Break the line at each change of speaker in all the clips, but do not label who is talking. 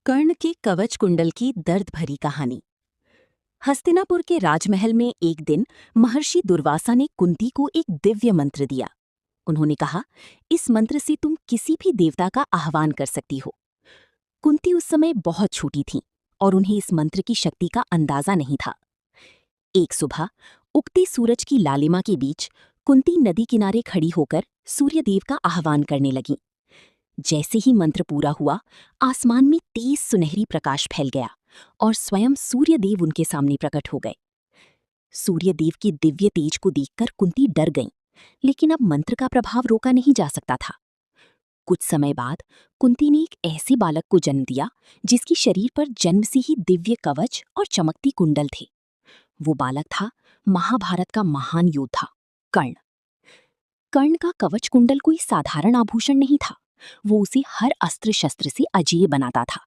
कर्ण के कवच कुंडल की दर्द भरी कहानी। हस्तिनापुर के राजमहल में एक दिन महर्षि दुर्वासा ने कुंती को एक दिव्य मंत्र दिया। उन्होंने कहा, इस मंत्र से तुम किसी भी देवता का आह्वान कर सकती हो। कुंती उस समय बहुत छोटी थीं और उन्हें इस मंत्र की शक्ति का अंदाजा नहीं था। एक सुबह उगते सूरज की लालिमा के बीच कुंती नदी किनारे खड़ी होकर सूर्यदेव का आह्वान करने लगी। जैसे ही मंत्र पूरा हुआ, आसमान में तेज सुनहरी प्रकाश फैल गया और स्वयं सूर्यदेव उनके सामने प्रकट हो गए। सूर्यदेव की दिव्य तेज को देखकर कुंती डर गईं, लेकिन अब मंत्र का प्रभाव रोका नहीं जा सकता था। कुछ समय बाद कुंती ने एक ऐसे बालक को जन्म दिया जिसकी शरीर पर जन्म से ही दिव्य कवच और चमकती कुंडल थे। वो बालक था महाभारत का महान योद्धा कर्ण। कर्ण का कवच कुंडल कोई साधारण आभूषण नहीं था। वो उसे हर अस्त्र शस्त्र से अजेय बनाता था।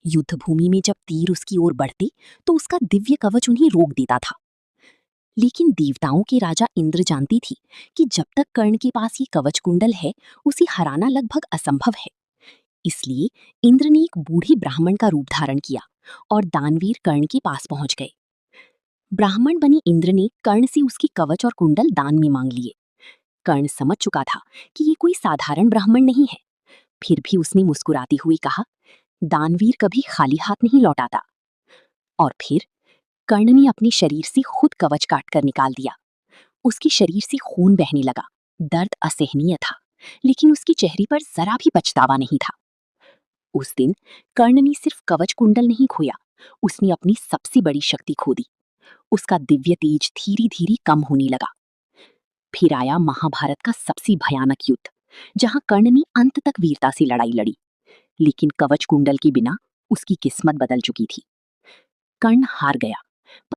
युद्ध भूमि में जब तीर उसकी ओर बढ़ते तो उसका दिव्य कवच उन्हें रोक देता था। लेकिन देवताओं के राजा इंद्र जानती थी कि जब तक कर्ण के पास ये कवच कुंडल है, उसे हराना लगभग असंभव है। इसलिए इंद्र ने एक बूढ़े ब्राह्मण का रूप धारण किया और दानवीर कर्ण के पास पहुंच गए। ब्राह्मण बने इंद्र ने कर्ण से उसकी कवच और कुंडल दान में मांग लिए। कर्ण समझ चुका था कि ये कोई साधारण ब्राह्मण नहीं है। फिर भी उसने मुस्कुराते हुए कहा, दानवीर कभी खाली हाथ नहीं लौटाता। और फिर कर्ण ने अपने शरीर से खुद कवच काट कर निकाल दिया। उसके शरीर से खून बहने लगा। दर्द असहनीय था, लेकिन उसके चेहरे पर जरा भी पछतावा नहीं था। उस दिन कर्ण ने सिर्फ कवच कुंडल नहीं खोया, उसने अपनी सबसे बड़ी शक्ति खो दी। उसका दिव्य तेज धीरे धीरे कम होने लगा। फिर आया महाभारत का सबसे भयानक युद्ध, जहां कर्ण ने अंत तक वीरता से लड़ाई लड़ी। लेकिन कवच कुंडल के बिना उसकी किस्मत बदल चुकी थी। कर्ण हार गया,